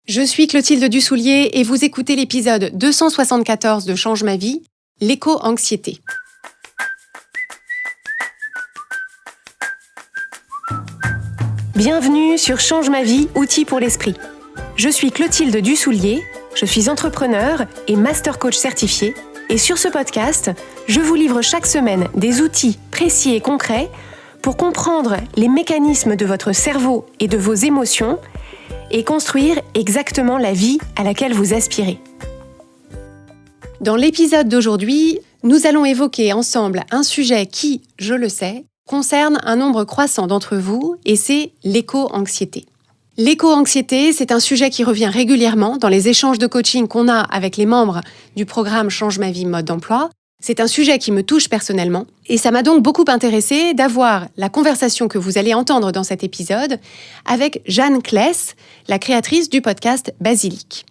Je suis Clotilde Dussoulier et vous écoutez l'épisode 274 de Change ma vie, l'éco-anxiété. Bienvenue sur Change ma vie, outils pour l'esprit. Je suis Clotilde Dussoulier, je suis entrepreneur et master coach certifié. Et sur ce podcast, je vous livre chaque semaine des outils précis et concrets pour comprendre les mécanismes de votre cerveau et de vos émotions et construire exactement la vie à laquelle vous aspirez. Dans l'épisode d'aujourd'hui, nous allons évoquer ensemble un sujet qui, je le sais, concerne un nombre croissant d'entre vous et c'est l'éco-anxiété. L'éco-anxiété, c'est un sujet qui revient régulièrement dans les échanges de coaching qu'on a avec les membres du programme Change ma vie mode d'emploi. C'est un sujet qui me touche personnellement et ça m'a donc beaucoup intéressée d'avoir la conversation que vous allez entendre dans cet épisode avec Jeanne Kless, la créatrice du podcast Basilic.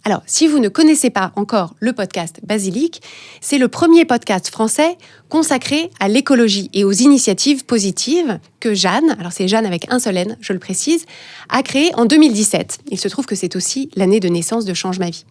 Alors, si vous ne connaissez pas encore le podcast Basilic, c'est le premier podcast français consacré à l'écologie et aux initiatives positives que Jeanne, alors c'est Jeanne avec un seul N, je le précise, a créé en 2017. Il se trouve que c'est aussi l'année de naissance de Change ma vie.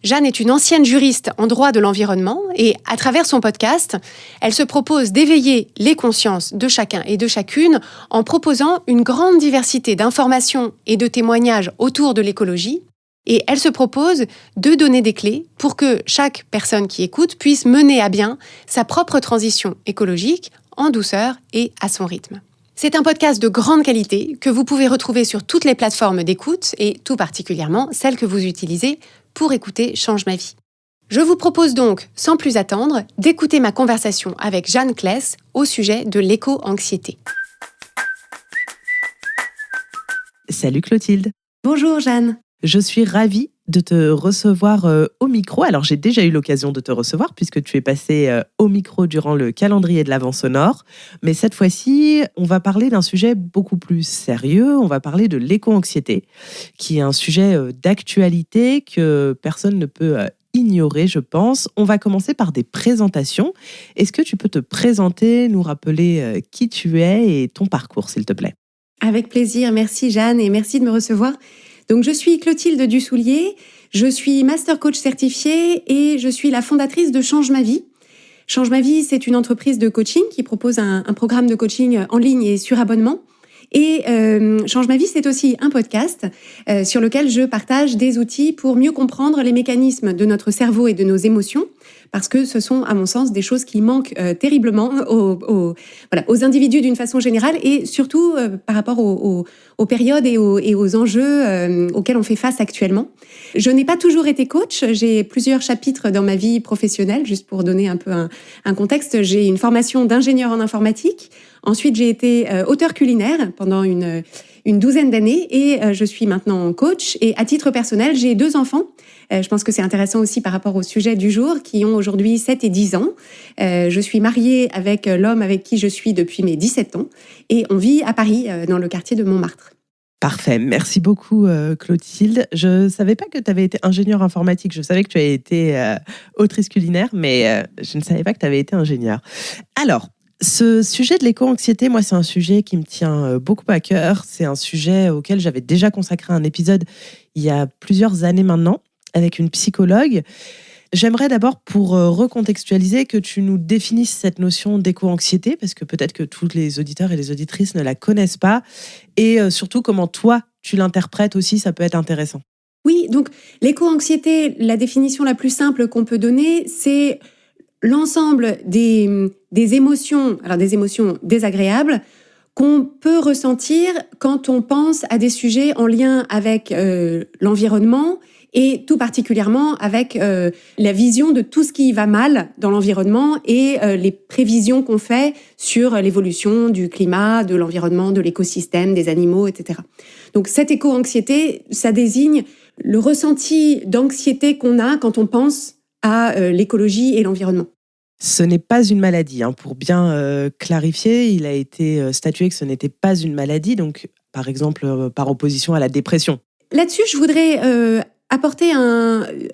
Jeanne est une ancienne juriste en droit de l'environnement et à travers son podcast, elle se propose d'éveiller les consciences de chacun et de chacune en proposant une grande diversité d'informations et de témoignages autour de l'écologie. Et elle se propose de donner des clés pour que chaque personne qui écoute puisse mener à bien sa propre transition écologique en douceur et à son rythme. C'est un podcast de grande qualité que vous pouvez retrouver sur toutes les plateformes d'écoute et tout particulièrement celles que vous utilisez pour écouter Change ma vie. Je vous propose donc, sans plus attendre, d'écouter ma conversation avec Jeanne Kless au sujet de l'éco-anxiété. Salut Clotilde. Bonjour Jeanne. Je suis ravie de te recevoir au micro. Alors, j'ai déjà eu l'occasion de te recevoir puisque tu es passée au micro durant le calendrier de l'Avent sonore. Mais cette fois-ci, on va parler d'un sujet beaucoup plus sérieux. On va parler de l'éco-anxiété, qui est un sujet d'actualité que personne ne peut ignorer, je pense. On va commencer par des présentations. Est-ce que tu peux te présenter, nous rappeler qui tu es et ton parcours, s'il te plaît ? Avec plaisir. Merci Jeanne et merci de me recevoir. Donc, je suis Clotilde Dussoulier, je suis master coach certifiée et je suis la fondatrice de Change ma vie. Change ma vie, c'est une entreprise de coaching qui propose un programme de coaching en ligne et sur abonnement. Et Change ma vie, c'est aussi un podcast sur lequel je partage des outils pour mieux comprendre les mécanismes de notre cerveau et de nos émotions, parce que ce sont, à mon sens, des choses qui manquent terriblement aux individus d'une façon générale et surtout par rapport aux périodes et aux enjeux auxquels on fait face actuellement. Je n'ai pas toujours été coach, j'ai plusieurs chapitres dans ma vie professionnelle, juste pour donner un peu un contexte. J'ai une formation d'ingénieur en informatique. Ensuite, j'ai été auteure culinaire pendant une douzaine d'années et je suis maintenant coach. Et à titre personnel, j'ai 2 enfants. Je pense que c'est intéressant aussi par rapport au sujet du jour, qui ont aujourd'hui 7 et 10 ans. Je suis mariée avec l'homme avec qui je suis depuis mes 17 ans et on vit à Paris, dans le quartier de Montmartre. Parfait, merci beaucoup Clotilde. Je ne savais pas que tu avais été ingénieure informatique, je savais que tu avais été autrice culinaire, mais je ne savais pas que tu avais été ingénieure. Alors, ce sujet de l'éco-anxiété, moi, c'est un sujet qui me tient beaucoup à cœur. C'est un sujet auquel j'avais déjà consacré un épisode il y a plusieurs années maintenant, avec une psychologue. J'aimerais d'abord, pour recontextualiser, que tu nous définisses cette notion d'éco-anxiété, parce que peut-être que tous les auditeurs et les auditrices ne la connaissent pas, et surtout comment toi, tu l'interprètes aussi, ça peut être intéressant. Oui, donc l'éco-anxiété, la définition la plus simple qu'on peut donner, c'est l'ensemble des émotions, alors des émotions désagréables, qu'on peut ressentir quand on pense à des sujets en lien avec l'environnement et tout particulièrement avec la vision de tout ce qui va mal dans l'environnement et les prévisions qu'on fait sur l'évolution du climat, de l'environnement, de l'écosystème, des animaux, etc. Donc cette éco-anxiété, ça désigne le ressenti d'anxiété qu'on a quand on pense à l'écologie et l'environnement. Ce n'est pas une maladie. Pour bien clarifier, il a été statué que ce n'était pas une maladie, donc par exemple par opposition à la dépression. Là-dessus, je voudrais apporter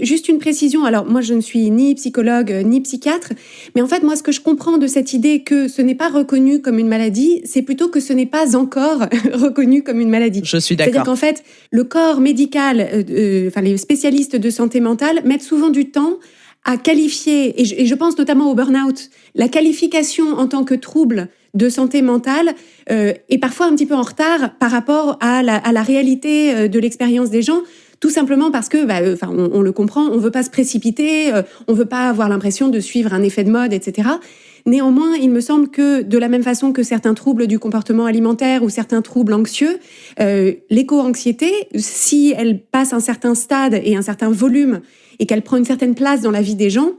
juste une précision. Alors, moi, je ne suis ni psychologue, ni psychiatre, mais en fait, moi, ce que je comprends de cette idée que ce n'est pas reconnu comme une maladie, c'est plutôt que ce n'est pas encore reconnu comme une maladie. Je suis d'accord. C'est-à-dire qu'en fait, le corps médical, les spécialistes de santé mentale mettent souvent du temps à qualifier, et je pense notamment au burn-out, la qualification en tant que trouble de santé mentale est parfois un petit peu en retard par rapport à la réalité de l'expérience des gens. Tout simplement parce que, on le comprend, on veut pas se précipiter, on veut pas avoir l'impression de suivre un effet de mode, etc. Néanmoins, il me semble que de la même façon que certains troubles du comportement alimentaire ou certains troubles anxieux, l'éco-anxiété, si elle passe un certain stade et un certain volume et qu'elle prend une certaine place dans la vie des gens,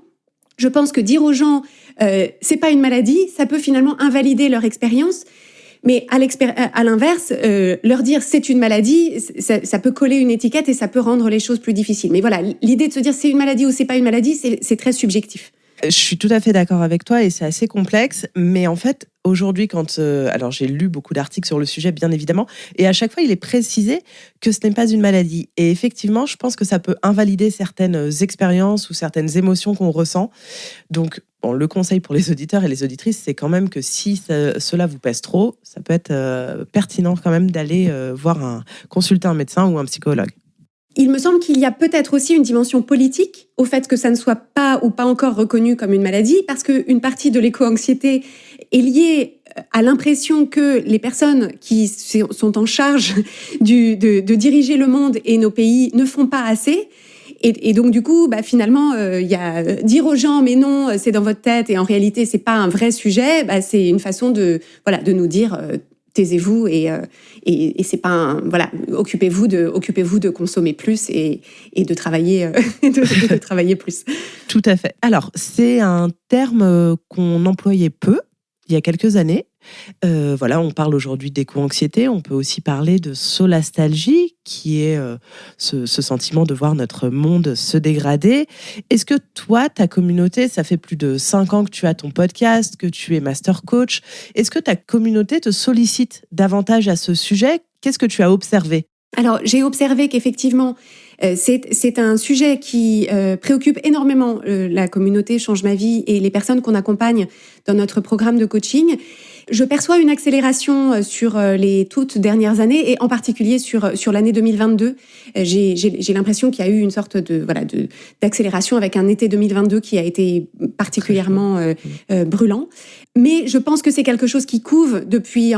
je pense que dire aux gens c'est pas une maladie, ça peut finalement invalider leur expérience. Mais à l'inverse, leur dire c'est une maladie, ça peut coller une étiquette et ça peut rendre les choses plus difficiles. Mais voilà, l'idée de se dire c'est une maladie ou c'est pas une maladie, c'est très subjectif. Je suis tout à fait d'accord avec toi et c'est assez complexe. Mais en fait, aujourd'hui, alors j'ai lu beaucoup d'articles sur le sujet, bien évidemment, et à chaque fois, il est précisé que ce n'est pas une maladie. Et effectivement, je pense que ça peut invalider certaines expériences ou certaines émotions qu'on ressent. Donc, le conseil pour les auditeurs et les auditrices, c'est quand même que si cela vous pèse trop, ça peut être pertinent quand même d'aller consulter un médecin ou un psychologue. Il me semble qu'il y a peut-être aussi une dimension politique au fait que ça ne soit pas ou pas encore reconnu comme une maladie, parce qu'une partie de l'éco-anxiété est liée à l'impression que les personnes qui sont en charge de diriger le monde et nos pays ne font pas assez. Et donc, du coup, finalement, il y a dire aux gens, mais non, c'est dans votre tête et en réalité, c'est pas un vrai sujet. C'est une façon de nous dire, taisez-vous et c'est pas occupez-vous de consommer plus et de travailler, de travailler plus. Tout à fait. Alors, c'est un terme qu'on employait peu il y a quelques années. On parle aujourd'hui d'éco-anxiété, on peut aussi parler de solastalgie, qui est ce sentiment de voir notre monde se dégrader. Est-ce que toi, ta communauté, ça fait plus de 5 ans que tu as ton podcast, que tu es master coach, est-ce que ta communauté te sollicite davantage à ce sujet ? Qu'est-ce que tu as observé ? Alors, j'ai observé qu'effectivement, c'est un sujet qui préoccupe énormément la communauté Change ma vie et les personnes qu'on accompagne dans notre programme de coaching. Je perçois une accélération sur les toutes dernières années et en particulier sur l'année 2022. J'ai l'impression qu'il y a eu une sorte d'accélération avec un été 2022 qui a été particulièrement brûlant. Mais je pense que c'est quelque chose qui couve depuis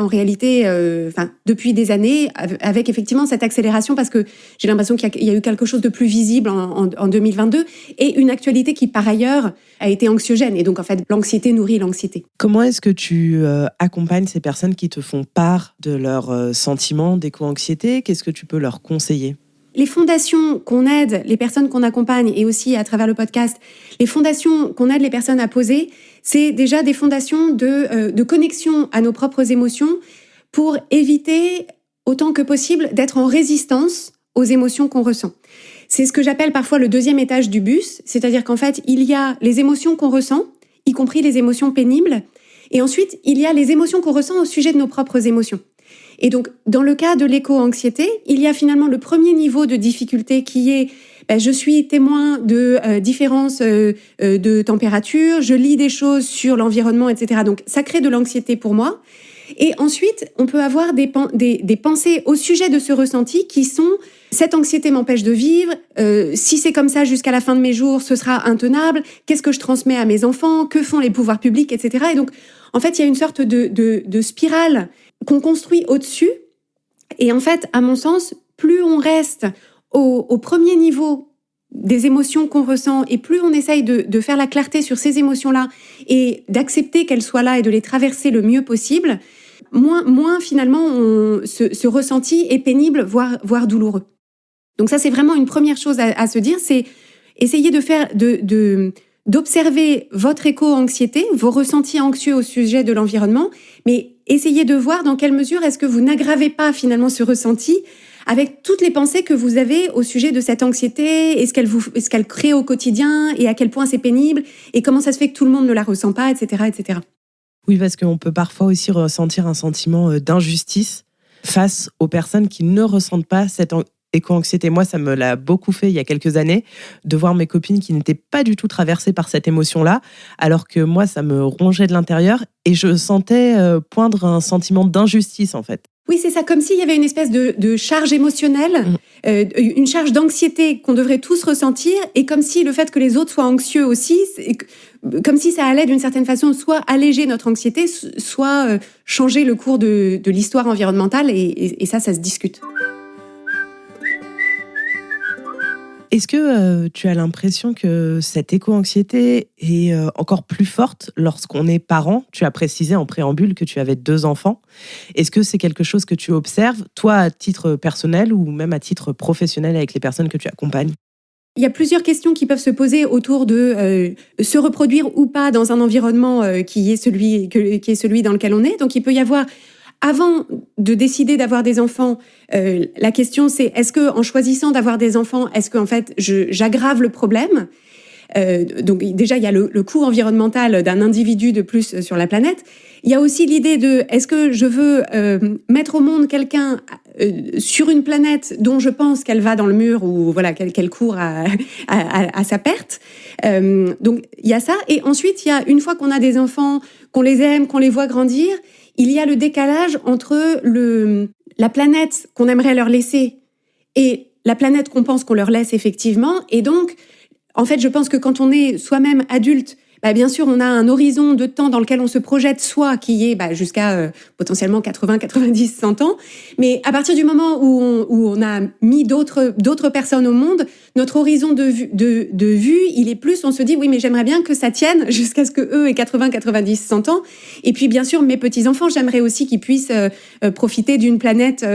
des années avec effectivement cette accélération parce que j'ai l'impression qu'il y a eu quelque chose de plus visible en 2022 et une actualité qui par ailleurs a été anxiogène et donc en fait l'anxiété nourrit l'anxiété. Comment est-ce que tu accompagnes ces personnes qui te font part de leurs sentiments d'éco-anxiété ? Qu'est-ce que tu peux leur conseiller ? Les fondations qu'on aide les personnes qu'on accompagne et aussi à travers le podcast, les fondations qu'on aide les personnes à poser, c'est déjà des fondations de connexion à nos propres émotions pour éviter autant que possible d'être en résistance aux émotions qu'on ressent. C'est ce que j'appelle parfois le deuxième étage du bus, c'est-à-dire qu'en fait, il y a les émotions qu'on ressent, y compris les émotions pénibles, et ensuite, il y a les émotions qu'on ressent au sujet de nos propres émotions. Et donc, dans le cas de l'éco-anxiété, il y a finalement le premier niveau de difficulté qui est je suis témoin de différences de température, je lis des choses sur l'environnement, etc. Donc, ça crée de l'anxiété pour moi. Et ensuite, on peut avoir des pensées au sujet de ce ressenti qui sont « cette anxiété m'empêche de vivre, si c'est comme ça jusqu'à la fin de mes jours, ce sera intenable, qu'est-ce que je transmets à mes enfants, que font les pouvoirs publics, etc. » Et donc, en fait, il y a une sorte de spirale qu'on construit au-dessus. Et en fait, à mon sens, plus on reste au premier niveau des émotions qu'on ressent et plus on essaye de faire la clarté sur ces émotions-là et d'accepter qu'elles soient là et de les traverser le mieux possible, moins finalement ce ressenti est pénible, voire douloureux. Donc ça, c'est vraiment une première chose à se dire, c'est essayer d'observer votre éco-anxiété, vos ressentis anxieux au sujet de l'environnement, mais essayez de voir dans quelle mesure est-ce que vous n'aggravez pas finalement ce ressenti avec toutes les pensées que vous avez au sujet de cette anxiété, et ce qu'elle crée au quotidien, et à quel point c'est pénible, et comment ça se fait que tout le monde ne la ressent pas, etc., etc. Oui, parce qu'on peut parfois aussi ressentir un sentiment d'injustice face aux personnes qui ne ressentent pas cette éco-anxiété. Moi, ça me l'a beaucoup fait il y a quelques années, de voir mes copines qui n'étaient pas du tout traversées par cette émotion-là, alors que moi, ça me rongeait de l'intérieur et je sentais poindre un sentiment d'injustice, en fait. Oui, c'est ça, comme s'il y avait une espèce de charge émotionnelle, une charge d'anxiété qu'on devrait tous ressentir, et comme si le fait que les autres soient anxieux aussi, comme si ça allait d'une certaine façon soit alléger notre anxiété, soit changer le cours de l'histoire environnementale, et ça se discute. Est-ce que tu as l'impression que cette éco-anxiété est encore plus forte lorsqu'on est parent ? Tu as précisé en préambule que tu avais 2 enfants. Est-ce que c'est quelque chose que tu observes, toi, à titre personnel ou même à titre professionnel avec les personnes que tu accompagnes ? Il y a plusieurs questions qui peuvent se poser autour de se reproduire ou pas dans un environnement qui est celui dans lequel on est. Donc il peut y avoir, avant de décider d'avoir des enfants, la question c'est est-ce que en choisissant d'avoir des enfants, est-ce qu'en fait j'aggrave le problème ? Donc déjà il y a le coût environnemental d'un individu de plus sur la planète. Il y a aussi l'idée de est-ce que je veux mettre au monde quelqu'un sur une planète dont je pense qu'elle va dans le mur ou voilà qu'elle court à sa perte. Donc il y a ça, et ensuite il y a, une fois qu'on a des enfants, qu'on les aime, qu'on les voit grandir, il y a le décalage entre la planète qu'on aimerait leur laisser et la planète qu'on pense qu'on leur laisse effectivement. Et donc, en fait, je pense que quand on est soi-même adulte, bien sûr, on a un horizon de temps dans lequel on se projette, soit qui est jusqu'à potentiellement 80, 90, 100 ans. Mais à partir du moment où on a mis d'autres personnes au monde, notre horizon de vue, il est plus, on se dit, oui, mais j'aimerais bien que ça tienne jusqu'à ce que eux aient 80, 90, 100 ans. Et puis, bien sûr, mes petits-enfants, j'aimerais aussi qu'ils puissent profiter d'une planète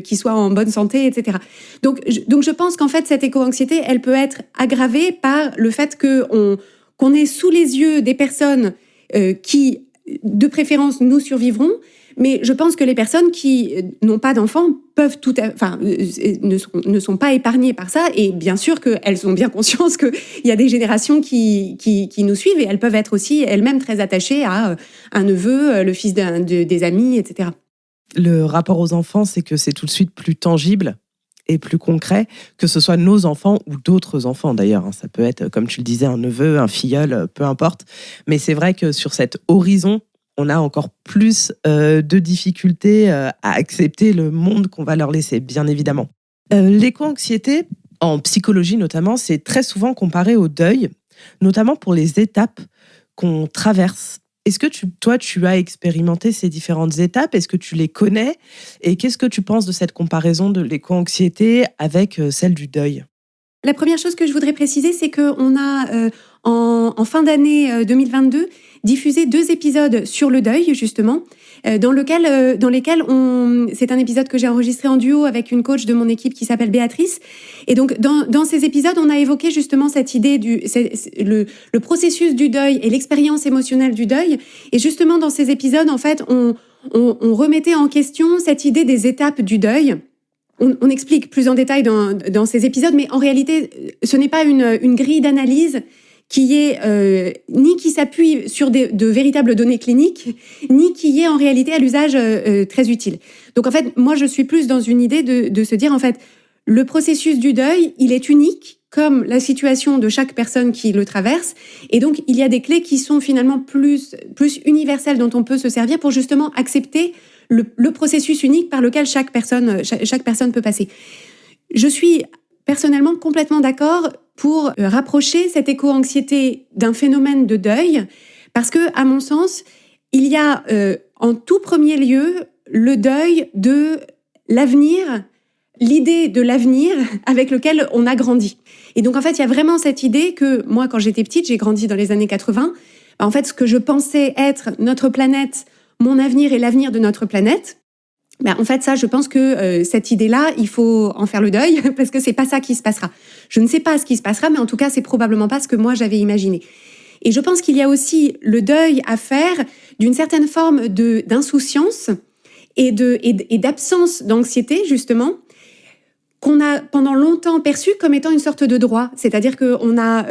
qui soit en bonne santé, etc. Donc, je pense qu'en fait, cette éco-anxiété, elle peut être aggravée par le fait qu'on est sous les yeux des personnes qui, de préférence, nous survivront. Mais je pense que les personnes qui n'ont pas d'enfants ne sont pas épargnées par ça. Et bien sûr qu'elles ont bien conscience qu'il y a des générations qui nous suivent, et elles peuvent être aussi elles-mêmes très attachées à un neveu, le fils des amis, etc. Le rapport aux enfants, c'est que c'est tout de suite plus tangible et plus concret, que ce soit nos enfants ou d'autres enfants d'ailleurs. Ça peut être, comme tu le disais, un neveu, un filleul, peu importe. Mais c'est vrai que sur cet horizon, on a encore plus de difficultés à accepter le monde qu'on va leur laisser, bien évidemment. L'éco-anxiété, en psychologie notamment, c'est très souvent comparé au deuil, notamment pour les étapes qu'on traverse. Est-ce que toi, tu as expérimenté ces différentes étapes ? Est-ce que tu les connais ? Et qu'est-ce que tu penses de cette comparaison de l'éco-anxiété avec celle du deuil ? La première chose que je voudrais préciser, c'est qu'on a, en fin d'année 2022, diffusé 2 épisodes sur le deuil, justement, dans lesquels c'est un épisode que j'ai enregistré en duo avec une coach de mon équipe qui s'appelle Béatrice. Et donc, dans ces épisodes, on a évoqué justement cette idée le processus du deuil et l'expérience émotionnelle du deuil. Et justement, dans ces épisodes, en fait, on remettait en question cette idée des étapes du deuil. On explique plus en détail dans ces épisodes, mais en réalité, ce n'est pas une grille d'analyse qui est ni qui s'appuie sur de véritables données cliniques, ni qui est en réalité à l'usage très utile. Donc en fait, moi je suis plus dans une idée de se dire en fait, le processus du deuil, il est unique, comme la situation de chaque personne qui le traverse, et donc il y a des clés qui sont finalement plus universelles dont on peut se servir pour justement accepter le processus unique par lequel chaque personne peut passer. Je suis personnellement complètement d'accord pour rapprocher cette éco-anxiété d'un phénomène de deuil, parce que, à mon sens, il y a en tout premier lieu le deuil de l'avenir, l'idée de l'avenir avec lequel on a grandi. Et donc, en fait, il y a vraiment cette idée que moi, quand j'étais petite, j'ai grandi dans les années 80, en fait, ce que je pensais être notre planète, mon avenir et l'avenir de notre planète, en fait, ça, je pense que cette idée-là, il faut en faire le deuil, parce que c'est pas ça qui se passera. Je ne sais pas ce qui se passera, mais en tout cas, c'est probablement pas ce que moi, j'avais imaginé. Et je pense qu'il y a aussi le deuil à faire d'une certaine forme d'insouciance et d'absence d'anxiété, justement, qu'on a pendant longtemps perçu comme étant une sorte de droit. C'est-à-dire qu'on a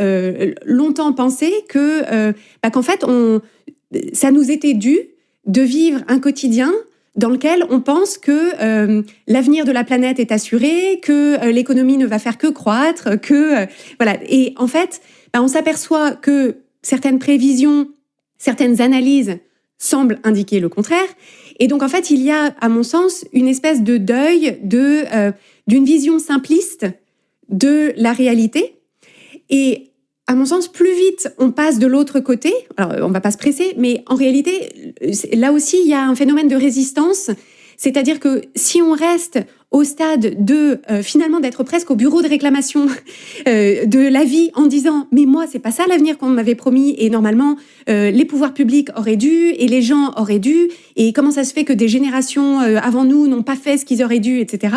longtemps pensé qu'en fait, ça nous était dû de vivre un quotidien dans lequel on pense que l'avenir de la planète est assuré, que l'économie ne va faire que croître, voilà. Et en fait, on s'aperçoit que certaines prévisions, certaines analyses semblent indiquer le contraire. Et donc, en fait, il y a, à mon sens, une espèce de deuil d'une vision simpliste de la réalité. Et à mon sens, plus vite on passe de l'autre côté, alors on ne va pas se presser, mais en réalité, là aussi, il y a un phénomène de résistance. C'est-à-dire que si on reste au stade de, finalement, d'être presque au bureau de réclamation de la vie en disant « mais moi, c'est pas ça l'avenir qu'on m'avait promis et normalement, les pouvoirs publics auraient dû et les gens auraient dû et comment ça se fait que des générations avant nous n'ont pas fait ce qu'ils auraient dû, etc. »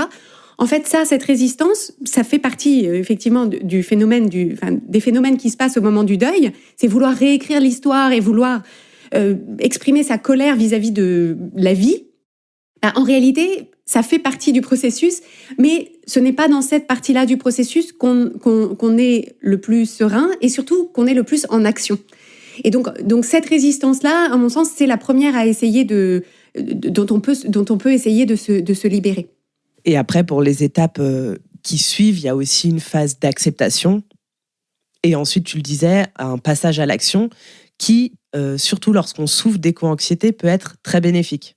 En fait, cette résistance, ça fait partie effectivement du phénomène, des phénomènes qui se passent au moment du deuil. C'est vouloir réécrire l'histoire et vouloir exprimer sa colère vis-à-vis de la vie. En réalité, ça fait partie du processus, mais ce n'est pas dans cette partie-là du processus qu'on est le plus serein et surtout qu'on est le plus en action. Et donc cette résistance-là, à mon sens, c'est la première à essayer dont on peut essayer de se libérer. Et après, pour les étapes qui suivent, il y a aussi une phase d'acceptation. Et ensuite, tu le disais, un passage à l'action qui, surtout lorsqu'on souffre d'éco-anxiété, peut être très bénéfique.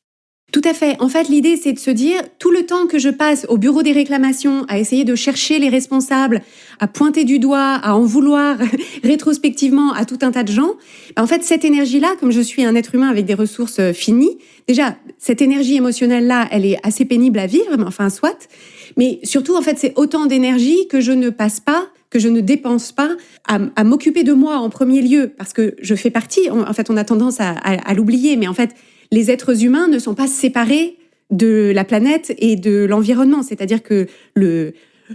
Tout à fait. En fait, l'idée, c'est de se dire, tout le temps que je passe au bureau des réclamations, à essayer de chercher les responsables, à pointer du doigt, à en vouloir rétrospectivement à tout un tas de gens, en fait, cette énergie-là, comme je suis un être humain avec des ressources finies, déjà, cette énergie émotionnelle-là, elle est assez pénible à vivre, mais enfin, soit. Mais surtout, en fait, c'est autant d'énergie que je ne passe pas, que je ne dépense pas à m'occuper de moi en premier lieu, parce que je fais partie, en fait, on a tendance à l'oublier, mais en fait, les êtres humains ne sont pas séparés de la planète et de l'environnement. C'est-à-dire que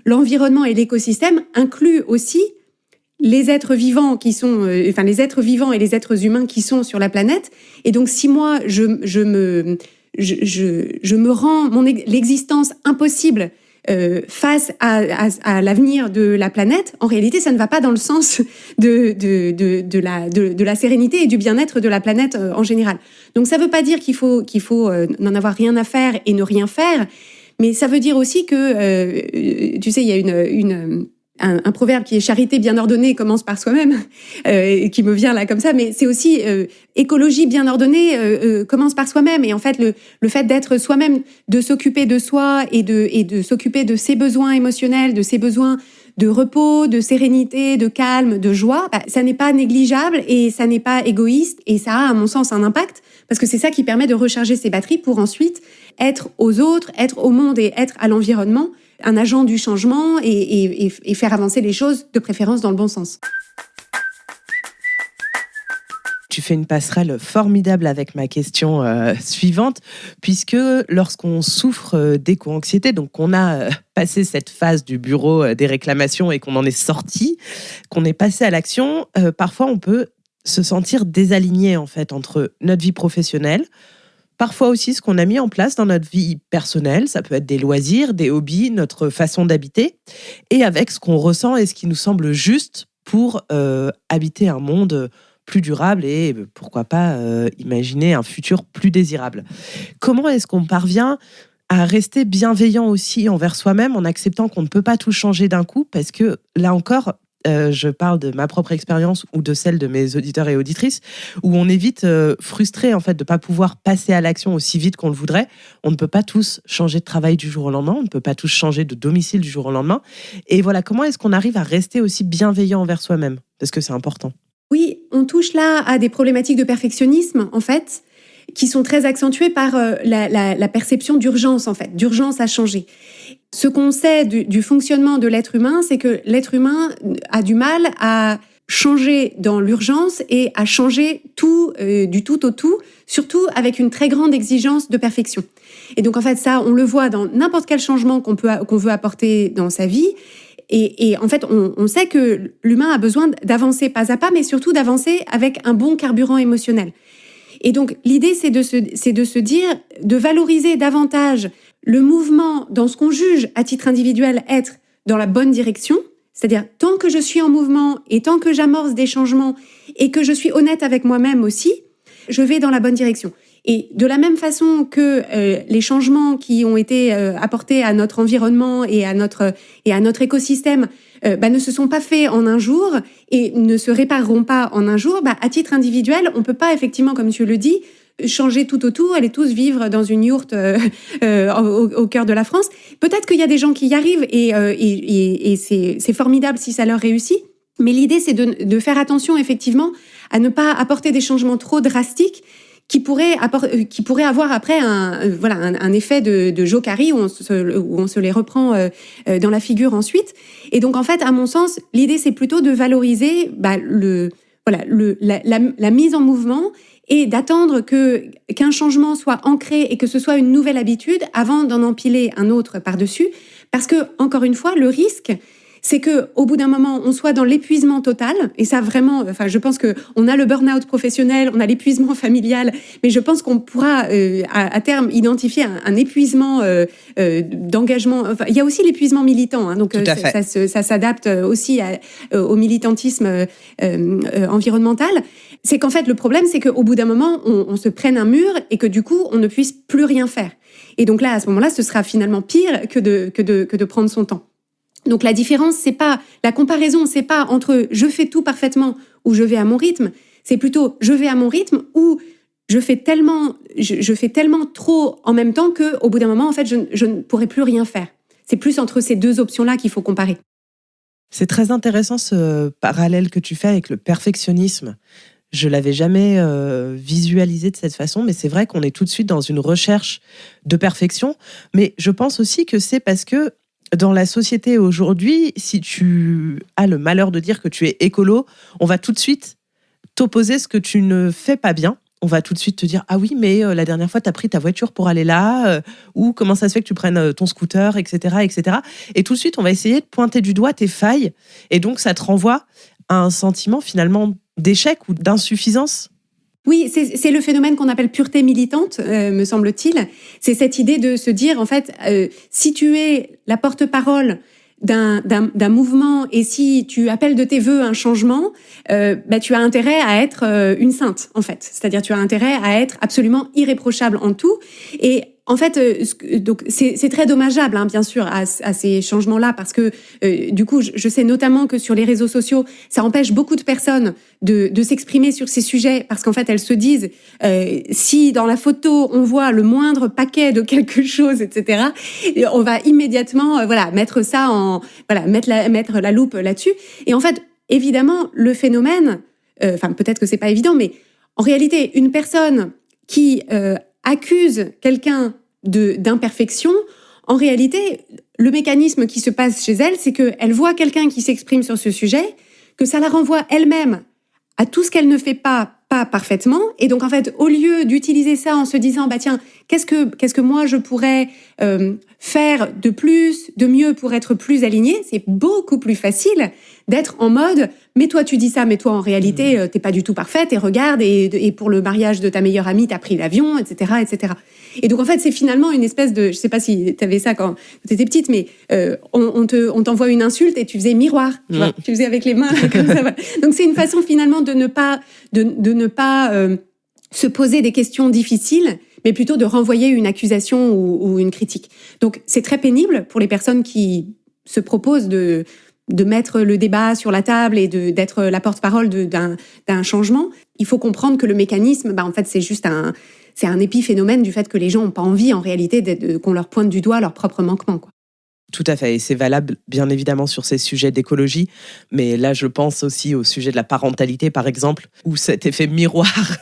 l'environnement et l'écosystème incluent aussi les êtres vivants les êtres vivants et les êtres humains qui sont sur la planète. Et donc, si moi, je me rends l'existence impossible face à l'avenir de la planète, en réalité, ça ne va pas dans le sens de la sérénité et du bien-être de la planète en général. Donc, ça ne veut pas dire qu'il faut n'en avoir rien à faire et ne rien faire, mais ça veut dire aussi que, tu sais, il y a un proverbe qui est « charité bien ordonnée commence par soi-même », qui me vient là comme ça, mais c'est aussi écologie bien ordonnée commence par soi-même. Et en fait, le fait d'être soi-même, de s'occuper de soi et de s'occuper de ses besoins émotionnels, de ses besoins de repos, de sérénité, de calme, de joie, ça n'est pas négligeable et ça n'est pas égoïste et ça a, à mon sens, un impact parce que c'est ça qui permet de recharger ses batteries pour ensuite être aux autres, être au monde et être à l'environnement un agent du changement et faire avancer les choses, de préférence dans le bon sens. Tu fais une passerelle formidable avec ma question suivante, puisque lorsqu'on souffre d'éco-anxiété, donc qu'on a passé cette phase du bureau des réclamations et qu'on en est sorti, qu'on est passé à l'action, parfois on peut se sentir désaligné en fait entre notre vie professionnelle, parfois aussi ce qu'on a mis en place dans notre vie personnelle, ça peut être des loisirs, des hobbies, notre façon d'habiter, et avec ce qu'on ressent et ce qui nous semble juste pour habiter un monde plus durable et pourquoi pas imaginer un futur plus désirable. Comment est-ce qu'on parvient à rester bienveillant aussi envers soi-même en acceptant qu'on ne peut pas tout changer d'un coup, parce que là encore, je parle de ma propre expérience ou de celle de mes auditeurs et auditrices, où on est vite frustré en fait, de ne pas pouvoir passer à l'action aussi vite qu'on le voudrait. On ne peut pas tous changer de travail du jour au lendemain, on ne peut pas tous changer de domicile du jour au lendemain. Et voilà, comment est-ce qu'on arrive à rester aussi bienveillant envers soi-même ? Parce que c'est important. Oui, on touche là à des problématiques de perfectionnisme, en fait, qui sont très accentuées par la perception d'urgence, en fait, d'urgence à changer. Ce qu'on sait du fonctionnement de l'être humain, c'est que l'être humain a du mal à changer dans l'urgence et à changer tout, du tout au tout, surtout avec une très grande exigence de perfection. Et donc, en fait, ça, on le voit dans n'importe quel changement qu'on veut apporter dans sa vie. Et en fait, on sait que l'humain a besoin d'avancer pas à pas, mais surtout d'avancer avec un bon carburant émotionnel. Et donc, l'idée, c'est de se dire, de valoriser davantage le mouvement dans ce qu'on juge à titre individuel être dans la bonne direction. C'est-à-dire, tant que je suis en mouvement et tant que j'amorce des changements et que je suis honnête avec moi-même aussi, je vais dans la bonne direction. Et de la même façon que les changements qui ont été apportés à notre environnement et à notre écosystème ne se sont pas faits en un jour et ne se répareront pas en un jour, à titre individuel, on peut pas effectivement, comme tu le dis, changer tout autour, aller tous vivre dans une yourte au cœur de la France. Peut-être qu'il y a des gens qui y arrivent et c'est formidable si ça leur réussit. Mais l'idée, c'est de faire attention effectivement à ne pas apporter des changements trop drastiques qui pourraient avoir après un effet de Jokari où on se les reprend dans la figure ensuite. Et donc en fait, à mon sens, l'idée, c'est plutôt de valoriser la mise en mouvement et d'attendre qu'un changement soit ancré et que ce soit une nouvelle habitude avant d'en empiler un autre par-dessus. Parce que, encore une fois, le risque, c'est que au bout d'un moment, on soit dans l'épuisement total. Et ça, vraiment, je pense qu'on a le burn-out professionnel, on a l'épuisement familial, mais je pense qu'on pourra, à terme, identifier un épuisement d'engagement. Il y a aussi l'épuisement militant, donc ça s'adapte aussi au militantisme environnemental. C'est qu'en fait, le problème, c'est qu'au bout d'un moment, on se prenne un mur et que du coup, on ne puisse plus rien faire. Et donc là, à ce moment-là, ce sera finalement pire que de prendre son temps. Donc la différence, la comparaison, c'est pas entre je fais tout parfaitement ou je vais à mon rythme, c'est plutôt je vais à mon rythme ou je fais tellement trop en même temps que au bout d'un moment, en fait, je ne pourrai plus rien faire. C'est plus entre ces deux options-là qu'il faut comparer. C'est très intéressant ce parallèle que tu fais avec le perfectionnisme. Je l'avais jamais visualisé de cette façon, mais c'est vrai qu'on est tout de suite dans une recherche de perfection. Mais je pense aussi que c'est parce que dans la société aujourd'hui, si tu as le malheur de dire que tu es écolo, on va tout de suite t'opposer ce que tu ne fais pas bien. On va tout de suite te dire « Ah oui, mais la dernière fois, tu as pris ta voiture pour aller là ou comment ça se fait que tu prennes ton scooter, etc. etc. » Et tout de suite, on va essayer de pointer du doigt tes failles. Et donc, ça te renvoie à un sentiment finalement d'échec ou d'insuffisance. Oui, c'est le phénomène qu'on appelle pureté militante, me semble-t-il. C'est cette idée de se dire, en fait, si tu es la porte-parole d'un mouvement et si tu appelles de tes vœux un changement, tu as intérêt à être une sainte, en fait. C'est-à-dire, tu as intérêt à être absolument irréprochable en tout. Et en fait, donc c'est très dommageable, bien sûr, à ces changements-là, parce que du coup, je sais notamment que sur les réseaux sociaux, ça empêche beaucoup de personnes de s'exprimer sur ces sujets, parce qu'en fait, elles se disent si dans la photo on voit le moindre paquet de quelque chose, etc., on va immédiatement mettre ça mettre la loupe là-dessus. Et en fait, évidemment, le phénomène, peut-être que c'est pas évident, mais en réalité, une personne qui accuse quelqu'un d'imperfection, en réalité, le mécanisme qui se passe chez elle, c'est qu'elle voit quelqu'un qui s'exprime sur ce sujet, que ça la renvoie elle-même à tout ce qu'elle ne fait pas parfaitement. Et donc, en fait, au lieu d'utiliser ça en se disant, tiens, qu'est-ce que moi je pourrais faire de plus, de mieux pour être plus alignée, c'est beaucoup plus facile d'être en mode, mais toi tu dis ça, mais toi en réalité t'es pas du tout parfaite, et regarde, et pour le mariage de ta meilleure amie t'as pris l'avion, etc., etc. Et donc en fait c'est finalement une espèce de, je sais pas si t'avais ça quand t'étais petite, mais on t'envoie une insulte et tu faisais miroir, tu vois, tu faisais avec les mains comme ça. Voilà. Donc c'est une façon finalement de ne pas se poser des questions difficiles, mais plutôt de renvoyer une accusation ou une critique. Donc c'est très pénible pour les personnes qui se proposent de mettre le débat sur la table et d'être la porte-parole d'un changement. Il faut comprendre que le mécanisme, en fait, c'est un épiphénomène du fait que les gens n'ont pas envie, en réalité, qu'on leur pointe du doigt leurs propres manquements, quoi. Tout à fait, et c'est valable bien évidemment sur ces sujets d'écologie, mais là je pense aussi au sujet de la parentalité par exemple, où cet effet miroir,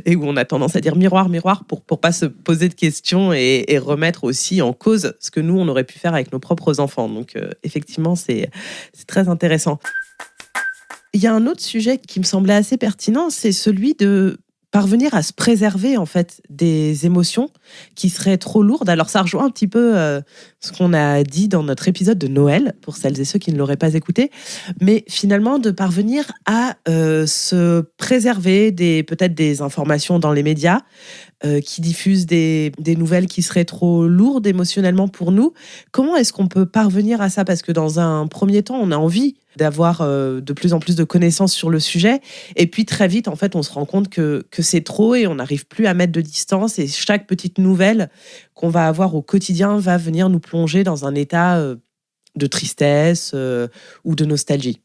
et où on a tendance à dire miroir pour pas se poser de questions et remettre aussi en cause ce que nous on aurait pu faire avec nos propres enfants. Donc effectivement c'est très intéressant. Il y a un autre sujet qui me semblait assez pertinent, c'est celui de parvenir à se préserver en fait des émotions qui seraient trop lourdes. Alors ça rejoint un petit peu ce qu'on a dit dans notre épisode de Noël, pour celles et ceux qui ne l'auraient pas écouté, mais finalement de parvenir à se préserver peut-être des informations dans les médias qui diffusent des nouvelles qui seraient trop lourdes émotionnellement pour nous. Comment est-ce qu'on peut parvenir à ça ? Parce que dans un premier temps, on a envie d'avoir de plus en plus de connaissances sur le sujet. Et puis très vite, en fait, on se rend compte que c'est trop et on n'arrive plus à mettre de distance. Et chaque petite nouvelle qu'on va avoir au quotidien va venir nous plonger dans un état de tristesse ou de nostalgie.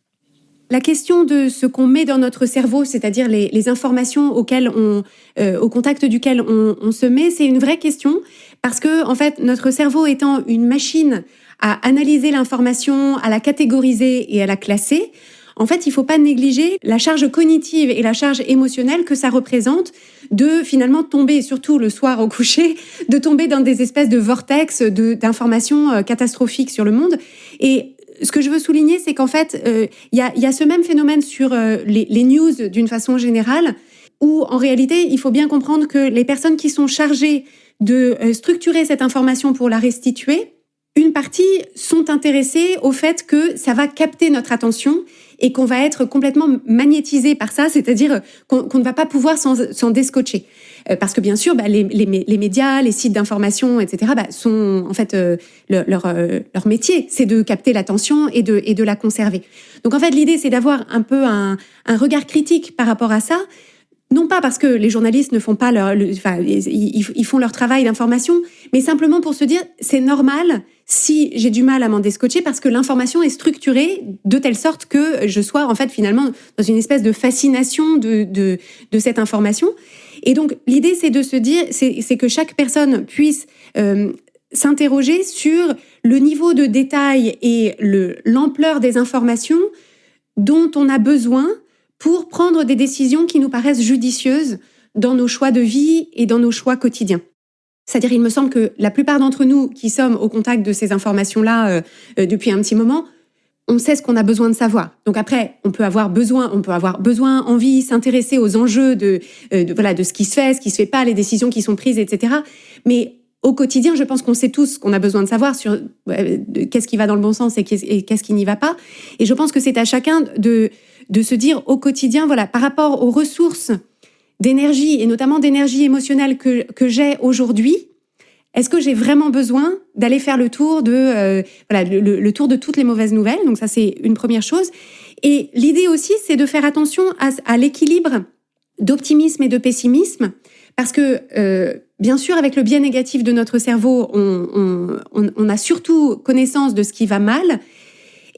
La question de ce qu'on met dans notre cerveau, c'est-à-dire les informations au contact duquel on se met, c'est une vraie question parce que, en fait, notre cerveau étant une machine à analyser l'information, à la catégoriser et à la classer, en fait, il ne faut pas négliger la charge cognitive et la charge émotionnelle que ça représente de finalement tomber, surtout le soir au coucher, de tomber dans des espèces de vortex d'informations catastrophiques sur le monde. Et ce que je veux souligner, c'est qu'en fait, y a ce même phénomène sur les news d'une façon générale, où en réalité, il faut bien comprendre que les personnes qui sont chargées de structurer cette information pour la restituer, une partie sont intéressées au fait que ça va capter notre attention et qu'on va être complètement magnétisé par ça, c'est-à-dire qu'on ne va pas pouvoir s'en descotcher. Parce que bien sûr, les médias, les sites d'information, etc., sont en fait leur métier, c'est de capter l'attention et de la conserver. Donc en fait, l'idée, c'est d'avoir un peu un regard critique par rapport à ça. Non pas parce que les journalistes ne font pas ils font leur travail d'information, mais simplement pour se dire, c'est normal si j'ai du mal à m'en descotcher parce que l'information est structurée de telle sorte que je sois en fait finalement dans une espèce de fascination de cette information. Et donc l'idée, c'est de se dire, c'est que chaque personne puisse s'interroger sur le niveau de détail et l'ampleur des informations dont on a besoin pour prendre des décisions qui nous paraissent judicieuses dans nos choix de vie et dans nos choix quotidiens. C'est-à-dire, il me semble que la plupart d'entre nous qui sommes au contact de ces informations-là depuis un petit moment, on sait ce qu'on a besoin de savoir. Donc après, on peut avoir besoin, envie, s'intéresser aux enjeux de ce qui se fait pas, les décisions qui sont prises, etc. Mais au quotidien, je pense qu'on sait tous ce qu'on a besoin de savoir sur qu'est-ce qui va dans le bon sens et qu'est-ce qui n'y va pas. Et je pense que c'est à chacun de se dire au quotidien, voilà, par rapport aux ressources d'énergie et notamment d'énergie émotionnelle que j'ai aujourd'hui, est-ce que j'ai vraiment besoin d'aller faire le tour le tour de toutes les mauvaises nouvelles? Donc ça, c'est une première chose. Et l'idée aussi, c'est de faire attention à l'équilibre d'optimisme et de pessimisme, parce que bien sûr, avec le biais négatif de notre cerveau, on a surtout connaissance de ce qui va mal.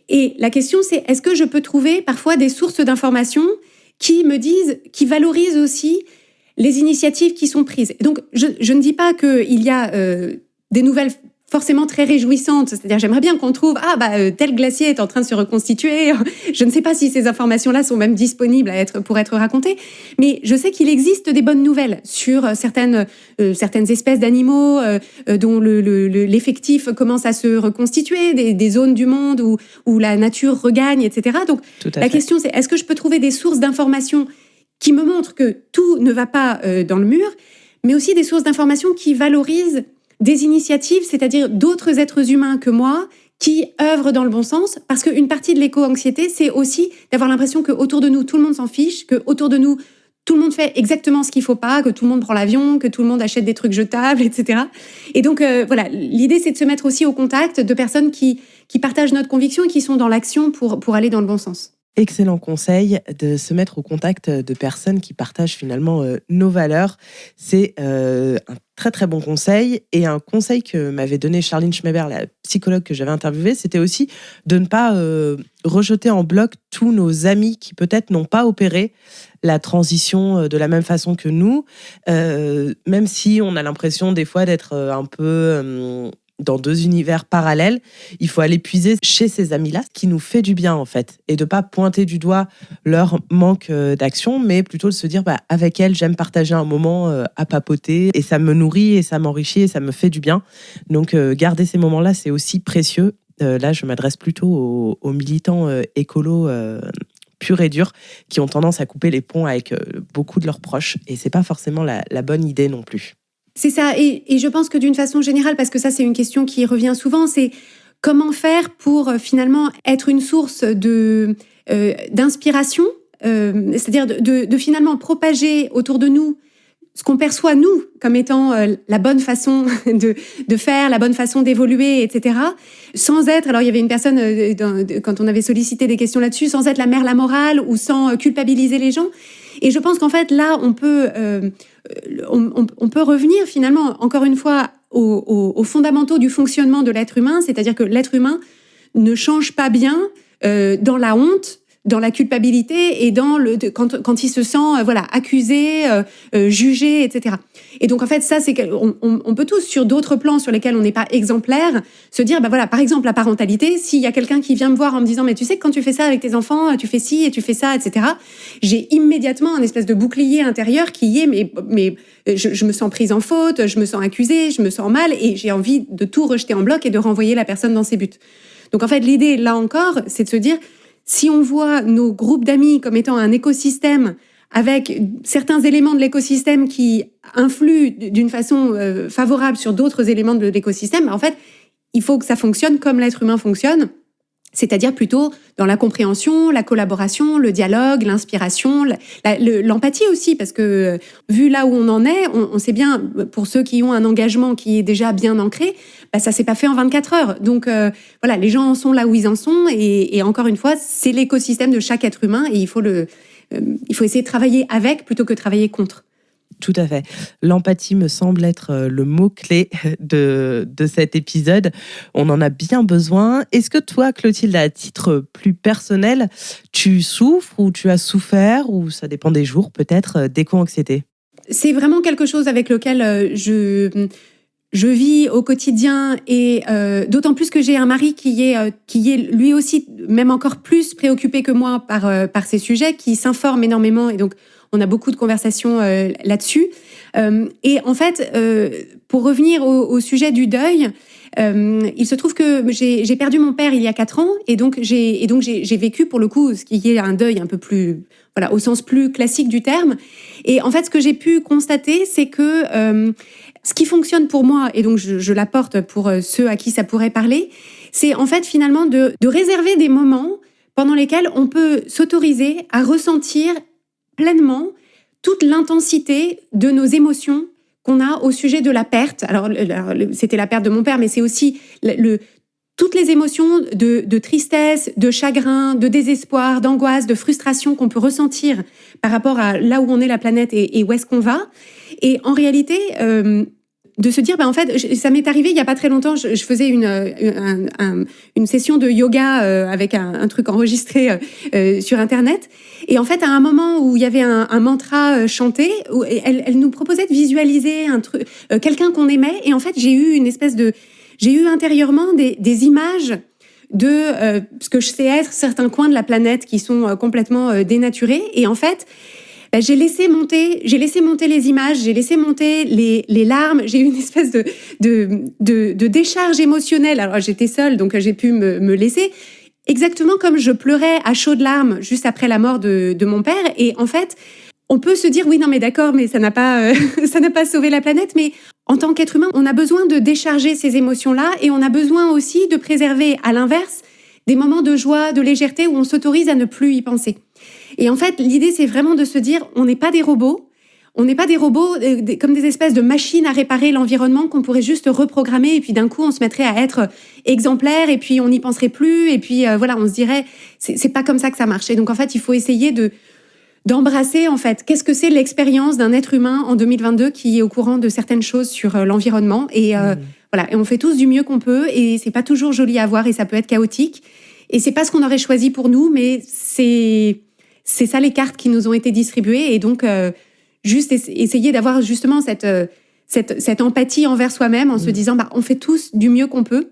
Et la question, c'est est-ce que je peux trouver parfois des sources d'informations qui valorisent aussi les initiatives qui sont prises. Et donc, je ne dis pas qu'il y a des nouvelles forcément très réjouissantes. C'est-à-dire, j'aimerais bien qu'on trouve tel glacier est en train de se reconstituer. Je ne sais pas si ces informations-là sont même disponibles pour être racontées, mais je sais qu'il existe des bonnes nouvelles sur certaines espèces d'animaux dont l'effectif commence à se reconstituer, des zones du monde où la nature regagne, etc. Donc, la question, c'est est-ce que je peux trouver des sources d'informations qui me montrent que tout ne va pas dans le mur, mais aussi des sources d'informations qui valorisent des initiatives, c'est-à-dire d'autres êtres humains que moi, qui œuvrent dans le bon sens, parce qu'une partie de l'éco-anxiété, c'est aussi d'avoir l'impression qu'autour de nous, tout le monde s'en fiche, qu'autour de nous, tout le monde fait exactement ce qu'il ne faut pas, que tout le monde prend l'avion, que tout le monde achète des trucs jetables, etc. Et donc, l'idée, c'est de se mettre aussi au contact de personnes qui partagent notre conviction et qui sont dans l'action pour aller dans le bon sens. Excellent conseil de se mettre au contact de personnes qui partagent finalement nos valeurs. C'est un très très bon conseil, et un conseil que m'avait donné Charline Schmeber, la psychologue que j'avais interviewée, c'était aussi de ne pas rejeter en bloc tous nos amis qui peut-être n'ont pas opéré la transition de la même façon que nous, même si on a l'impression des fois d'être un peu dans deux univers parallèles. Il faut aller puiser chez ces amis-là ce qui nous fait du bien en fait, et de pas pointer du doigt leur manque d'action, mais plutôt de se dire avec elle j'aime partager un moment à papoter, et ça me nourrit et ça m'enrichit et ça me fait du bien. Donc garder ces moments-là, c'est aussi précieux. Là je m'adresse plutôt aux militants écolos purs et durs qui ont tendance à couper les ponts avec beaucoup de leurs proches, et c'est pas forcément la bonne idée non plus. C'est ça, et je pense que d'une façon générale, parce que ça c'est une question qui revient souvent, c'est comment faire pour finalement être une source d'inspiration, c'est-à-dire de finalement propager autour de nous ce qu'on perçoit, nous, comme étant la bonne façon de faire, la bonne façon d'évoluer, etc. Sans être, alors il y avait une personne, quand on avait sollicité des questions là-dessus, sans être la mère la morale ou sans culpabiliser les gens. Et je pense qu'en fait, là, on peut revenir finalement, encore une fois, aux fondamentaux du fonctionnement de l'être humain, c'est-à-dire que l'être humain ne change pas bien dans la honte, dans la culpabilité et quand il se sent accusé, jugé, etc. Et donc en fait ça c'est on peut tous sur d'autres plans sur lesquels on n'est pas exemplaire se dire par exemple la parentalité, s'il y a quelqu'un qui vient me voir en me disant mais tu sais que quand tu fais ça avec tes enfants tu fais ci et tu fais ça, etc. J'ai immédiatement un espèce de bouclier intérieur qui est mais je me sens prise en faute, je me sens accusée, je me sens mal et j'ai envie de tout rejeter en bloc et de renvoyer la personne dans ses buts. Donc en fait l'idée là encore c'est de se dire si on voit nos groupes d'amis comme étant un écosystème avec certains éléments de l'écosystème qui influent d'une façon favorable sur d'autres éléments de l'écosystème, en fait, il faut que ça fonctionne comme l'être humain fonctionne, c'est-à-dire plutôt dans la compréhension, la collaboration, le dialogue, l'inspiration, l'empathie aussi, parce que vu là où on en est, on sait bien, pour ceux qui ont un engagement qui est déjà bien ancré, ça s'est pas fait en 24 heures. Donc les gens en sont là où ils en sont, et encore une fois, c'est l'écosystème de chaque être humain, et il faut essayer de travailler avec plutôt que de travailler contre. Tout à fait. L'empathie me semble être le mot-clé de cet épisode. On en a bien besoin. Est-ce que toi, Clotilde, à titre plus personnel, tu souffres ou tu as souffert, ou ça dépend des jours peut-être, d'éco-anxiété ? C'est vraiment quelque chose avec lequel je vis au quotidien, et d'autant plus que j'ai un mari qui est lui aussi même encore plus préoccupé que moi par ces sujets, qui s'informe énormément, et donc on a beaucoup de conversations là-dessus. Et en fait, pour revenir au sujet du deuil, il se trouve que j'ai perdu mon père il y a 4 ans, et donc j'ai vécu pour le coup ce qui est un deuil un peu plus au sens plus classique du terme. Et en fait, ce que j'ai pu constater, c'est que ce qui fonctionne pour moi, et donc je l'apporte pour ceux à qui ça pourrait parler, c'est en fait finalement de réserver des moments pendant lesquels on peut s'autoriser à ressentir pleinement toute l'intensité de nos émotions qu'on a au sujet de la perte. Alors c'était la perte de mon père, mais c'est aussi toutes les émotions de tristesse, de chagrin, de désespoir, d'angoisse, de frustration qu'on peut ressentir par rapport à là où on est la planète et où est-ce qu'on va. Et en réalité, de se dire, en fait, ça m'est arrivé il y a pas très longtemps, je faisais une session de yoga avec un truc enregistré sur Internet. Et en fait, à un moment où il y avait un mantra chanté, où elle nous proposait de visualiser quelqu'un qu'on aimait. Et en fait, j'ai eu intérieurement des images de ce que je sais être certains coins de la planète qui sont complètement dénaturés. Et en fait, j'ai laissé monter les images, j'ai laissé monter les larmes, j'ai eu une espèce de décharge émotionnelle. Alors j'étais seule, donc j'ai pu me laisser, exactement comme je pleurais à chaudes larmes juste après la mort de mon père. Et en fait, on peut se dire oui, non mais d'accord, mais ça n'a pas sauvé la planète. Mais en tant qu'être humain, on a besoin de décharger ces émotions-là, et on a besoin aussi de préserver, à l'inverse, des moments de joie, de légèreté où on s'autorise à ne plus y penser. Et en fait, l'idée, c'est vraiment de se dire, on n'est pas des robots. On n'est pas des robots comme des espèces de machines à réparer l'environnement qu'on pourrait juste reprogrammer, et puis d'un coup, on se mettrait à être exemplaire, et puis on n'y penserait plus, et puis on se dirait, c'est pas comme ça que ça marche. Et donc, en fait, il faut essayer d'embrasser, en fait, qu'est-ce que c'est l'expérience d'un être humain en 2022 qui est au courant de certaines choses sur l'environnement. Et et on fait tous du mieux qu'on peut, et c'est pas toujours joli à voir, et ça peut être chaotique. Et c'est pas ce qu'on aurait choisi pour nous, mais c'est ça les cartes qui nous ont été distribuées. Et donc, juste essayer d'avoir justement cette empathie envers soi-même en se disant, on fait tous du mieux qu'on peut.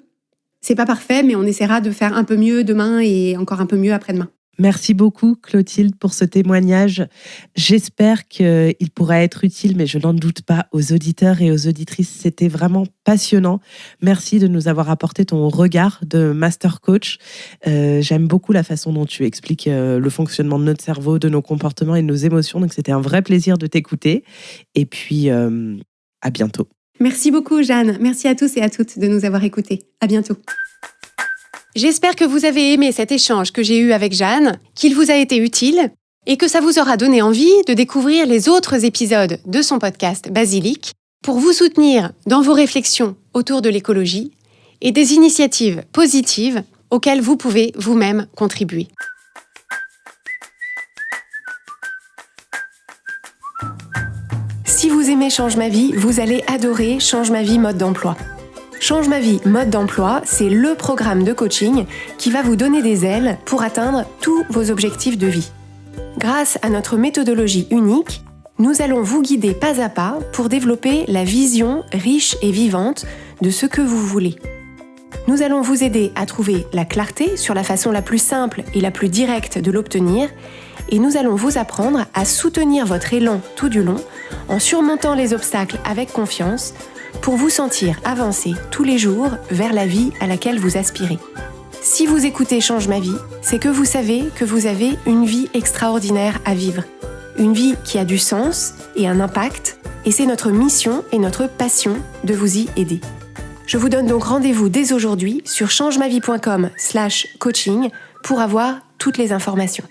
C'est pas parfait, mais on essaiera de faire un peu mieux demain et encore un peu mieux après-demain. Merci beaucoup, Clotilde, pour ce témoignage. J'espère qu'il pourra être utile, mais je n'en doute pas, aux auditeurs et aux auditrices. C'était vraiment passionnant. Merci de nous avoir apporté ton regard de master coach. J'aime beaucoup la façon dont tu expliques le fonctionnement de notre cerveau, de nos comportements et de nos émotions. Donc, c'était un vrai plaisir de t'écouter. Et puis, à bientôt. Merci beaucoup, Jeanne. Merci à tous et à toutes de nous avoir écoutés. À bientôt. J'espère que vous avez aimé cet échange que j'ai eu avec Jeanne, qu'il vous a été utile. et que ça vous aura donné envie de découvrir les autres épisodes de son podcast Basilic pour vous soutenir dans vos réflexions autour de l'écologie et des initiatives positives auxquelles vous pouvez vous-même contribuer. Si vous aimez Change ma vie, vous allez adorer Change ma vie mode d'emploi. Change ma vie mode d'emploi, c'est le programme de coaching qui va vous donner des ailes pour atteindre tous vos objectifs de vie. Grâce à notre méthodologie unique, nous allons vous guider pas à pas pour développer la vision riche et vivante de ce que vous voulez. Nous allons vous aider à trouver la clarté sur la façon la plus simple et la plus directe de l'obtenir, et nous allons vous apprendre à soutenir votre élan tout du long en surmontant les obstacles avec confiance pour vous sentir avancer tous les jours vers la vie à laquelle vous aspirez. Si vous écoutez Change ma vie, c'est que vous savez que vous avez une vie extraordinaire à vivre. Une vie qui a du sens et un impact, et c'est notre mission et notre passion de vous y aider. Je vous donne donc rendez-vous dès aujourd'hui sur changemavie.com/coaching pour avoir toutes les informations.